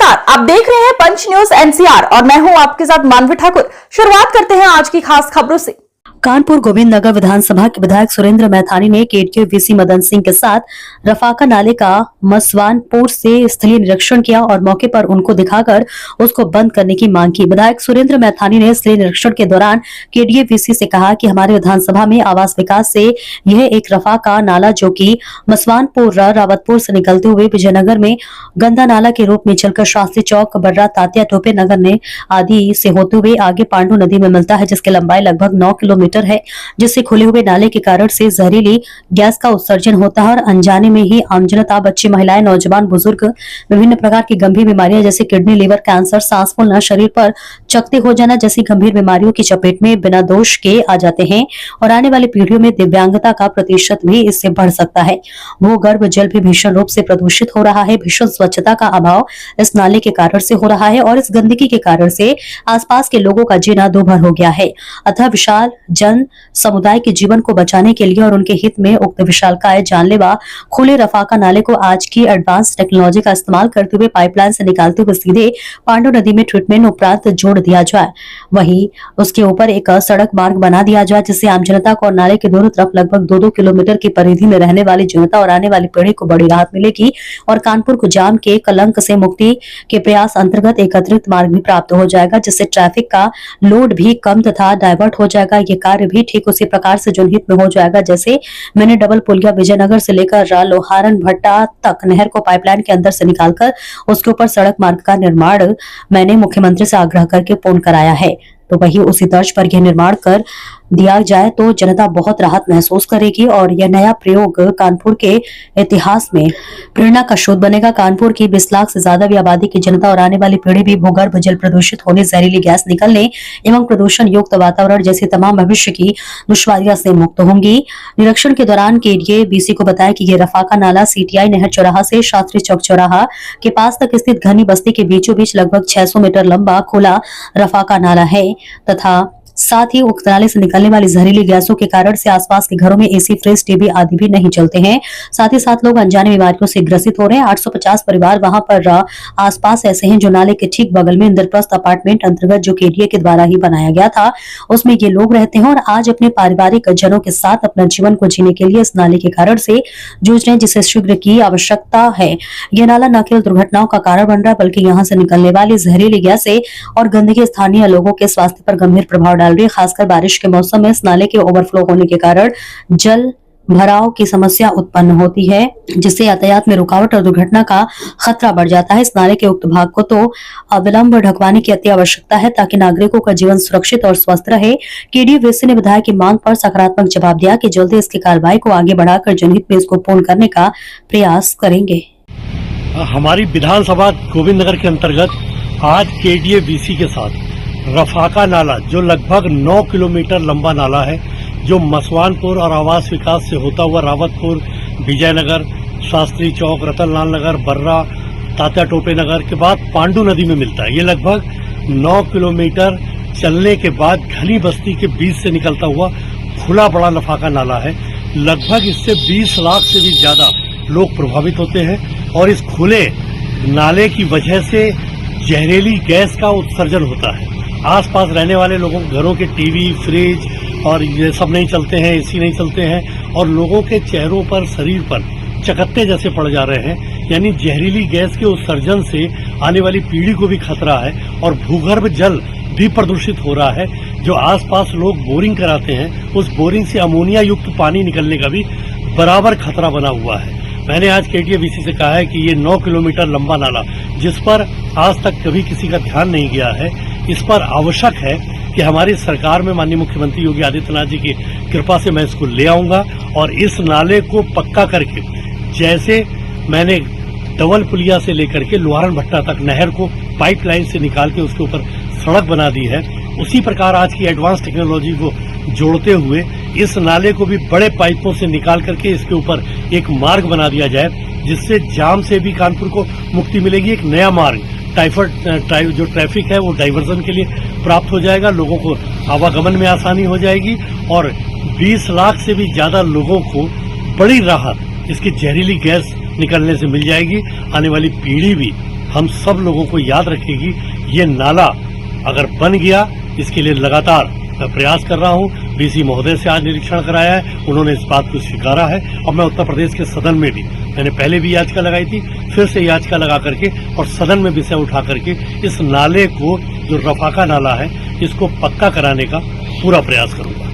नमस्कार, आप देख रहे हैं पंच न्यूज एनसीआर और मैं हूं आपके साथ मानवी ठाकुर। शुरुआत करते हैं आज की खास खबरों से। कानपुर गोविंद नगर विधानसभा के विधायक सुरेंद्र मैथानी ने केडीए वीसी मदन सिंह के साथ रफाका नाले का मसवानपुर से स्थलीय निरीक्षण किया और मौके पर उनको दिखाकर उसको बंद करने की मांग की। विधायक सुरेंद्र मैथानी ने स्थलीय निरीक्षण के दौरान केडीए वीसी से कहा कि हमारे विधानसभा में आवास विकास से यह एक रफाका नाला जो कि मसवानपुर रावतपुर से निकलते हुए विजयनगर में गंदा नाला के रूप में चलकर शास्त्री चौक, बर्रा, तात्या टोपे नगर ने आदि से होते हुए आगे पांडु नदी में मिलता है, जिसकी लंबाई लगभग 9 किलोमीटर है, जिससे खुले हुए नाले के कारण से जहरीली गैस का उत्सर्जन होता है और अनजाने में ही आम जनता, बच्चे, महिलाएं, नौजवान, बुजुर्ग विभिन्न प्रकार की गंभीर बीमारियां जैसे किडनी, लीवर कैंसर, सांस फूलना, शरीर पर चकते हो जाना जैसी गंभीर बीमारियों की चपेट में बिना दोष के आ जाते हैं और आने वाली पीढ़ियों में दिव्यांगता का प्रतिशत भी इससे बढ़ सकता है। भूगर्भ जल भी भीषण रूप से प्रदूषित हो रहा है। भीषण स्वच्छता का अभाव इस नाले के कारण से हो रहा है और इस गंदगी के कारण से आसपास के लोगों का जीना दूभर हो गया है। अतः विशाल जन समुदाय के जीवन को बचाने के लिए और उनके हित में उक्त विशालकाय जानलेवा खुले रफाका नाले को आज की एडवांस टेक्नोलॉजी का इस्तेमाल करते हुए पाइपलाइन से निकालते हुए सीधे पांडु नदी में ट्रीटमेंट उपरांत जोड़ दिया जाए। वहीं उसके ऊपर एक सड़क मार्ग बना दिया जाए जिससे आम जनता को और नाले के दोनों तरफ लगभग 2-2 किलोमीटर की परिधि में रहने वाली जनता और आने वाली पीढ़ी को बड़ी राहत मिलेगी और कानपुर को जाम के कलंक से मुक्ति के प्रयास अंतर्गत एक अतिरिक्त मार्ग भी प्राप्त हो जाएगा, जिससे ट्रैफिक का लोड भी कम तथा डाइवर्ट हो जाएगा। ये कार्य भी ठीक उसी प्रकार से जनहित में हो जाएगा जैसे मैंने डबल पुलिया विजयनगर से लेकर लोहारन भट्टा तक नहर को पाइपलाइन के अंदर से निकालकर उसके ऊपर सड़क मार्ग का निर्माण मैंने मुख्यमंत्री से आग्रह करके पूर्ण कराया है। तो वही उसी तर्ज पर यह निर्माण कर दिया जाए तो जनता बहुत राहत महसूस करेगी और यह नया प्रयोग कानपुर के इतिहास में प्रेरणा का स्रोत बनेगा। कानपुर की 20 लाख से ज्यादा भी आबादी की जनता और आने वाली पीढ़ी भी भूगर्भ जल प्रदूषित होने, जहरीली गैस निकलने एवं प्रदूषण युक्त वातावरण जैसी तमाम भविष्य की दुश्वारियों से मुक्त होंगी। निरीक्षण के दौरान केडीए वीसी को बताया कि ये रफाका नाला सीटीआई नहर चौराहा से शास्त्री चौक चौराहा के पास तक स्थित घनी बस्ती के बीचों बीच लगभग 600 मीटर लंबा खुला रफाका नाला है तथा साथ ही उक्त नाले से निकलने वाली जहरीली गैसों के कारण से आसपास के घरों में एसी, फ्रिज, टीवी आदि भी नहीं चलते हैं। साथ ही साथ लोग अनजाने बीमारियों से ग्रसित हो रहे हैं। 850 परिवार वहां पर आसपास ऐसे हैं जो नाले के ठीक बगल में इंद्रप्रस्थ अपार्टमेंट अंतर्गत जो केडीए के द्वारा ही बनाया गया था उसमें ये लोग रहते हैं और आज अपने पारिवारिक जनों के साथ अपना जीवन को जीने के लिए इस नाले के कारण से जूझ रहे हैं, जिसे शीघ्र की आवश्यकता है। यह नाला न केवल दुर्घटनाओं का कारण बन रहा है बल्कि यहाँ से निकलने वाली जहरीली गैसें और गंदगी स्थानीय लोगों के स्वास्थ्य पर गंभीर प्रभाव डाल रही है। खासकर बारिश के मौसम में इस नाले के ओवरफ्लो होने के कारण जल भराव की समस्या उत्पन्न होती है, जिससे यातायात में रुकावट और दुर्घटना का खतरा बढ़ जाता है। इस नाले के उक्त भाग को तो अविलंब ढकवाने की अति आवश्यकता है ताकि नागरिकों का जीवन सुरक्षित और स्वस्थ रहे। केडीए वीसी ने विधायक की मांग पर सकारात्मक जवाब दिया कि जल्दी इसकी कार्रवाई को आगे बढ़ाकर जनहित में इसको पूर्ण करने का प्रयास करेंगे। हमारी विधानसभा गोविंद नगर के अंतर्गत आज केडीए वीसी के साथ रफाका नाला जो लगभग 9 किलोमीटर लंबा नाला है, जो मसवानपुर और आवास विकास से होता हुआ रावतपुर, विजयनगर, शास्त्री चौक, रतनलाल नगर, बर्रा, तात्या टोपे नगर के बाद पांडु नदी में मिलता है। ये लगभग 9 किलोमीटर चलने के बाद घनी बस्ती के बीच से निकलता हुआ खुला बड़ा रफाका नाला है। लगभग इससे 20 लाख से भी ज्यादा लोग प्रभावित होते हैं और इस खुले नाले की वजह से जहरीली गैस का उत्सर्जन होता है। आसपास रहने वाले लोगों के घरों के टीवी, फ्रिज और ये सब नहीं चलते हैं, एसी नहीं चलते हैं और लोगों के चेहरों पर, शरीर पर चकत्ते जैसे पड़ जा रहे हैं। यानी जहरीली गैस के उत्सर्जन से आने वाली पीढ़ी को भी खतरा है और भूगर्भ जल भी प्रदूषित हो रहा है। जो आसपास लोग बोरिंग कराते हैं उस बोरिंग से अमोनिया युक्त पानी निकलने का भी बराबर खतरा बना हुआ है। मैंने आज केडीए वीसी से कहा है कि ये 9 किलोमीटर लंबा नाला जिस पर आज तक कभी किसी का ध्यान नहीं गया है, इस पर आवश्यक है कि हमारी सरकार में माननीय मुख्यमंत्री योगी आदित्यनाथ जी की कृपा से मैं इसको ले आऊंगा और इस नाले को पक्का करके, जैसे मैंने डबल पुलिया से लेकर के लोहारन भट्टा तक नहर को पाइपलाइन से निकाल के उसके ऊपर सड़क बना दी है, उसी प्रकार आज की एडवांस टेक्नोलॉजी को जोड़ते हुए इस नाले को भी बड़े पाइपों से निकाल करके इसके ऊपर एक मार्ग बना दिया जाए, जिससे जाम से भी कानपुर को मुक्ति मिलेगी। एक नया मार्ग जो ट्रैफिक है वो डाइवर्जन के लिए प्राप्त हो जाएगा, लोगों को आवागमन में आसानी हो जाएगी और 20 लाख से भी ज्यादा लोगों को बड़ी राहत इसकी जहरीली गैस निकलने से मिल जाएगी। आने वाली पीढ़ी भी हम सब लोगों को याद रखेगी। ये नाला अगर बन गया, इसके लिए लगातार मैं प्रयास कर रहा हूँ। डीसी महोदय से आज निरीक्षण कराया है, उन्होंने इस बात को स्वीकारा है और मैं उत्तर प्रदेश के सदन में भी, मैंने पहले भी याचिका लगाई थी, फिर से याचिका लगा करके और सदन में विषय उठा करके इस नाले को, जो रफाका नाला है, इसको पक्का कराने का पूरा प्रयास करूंगा।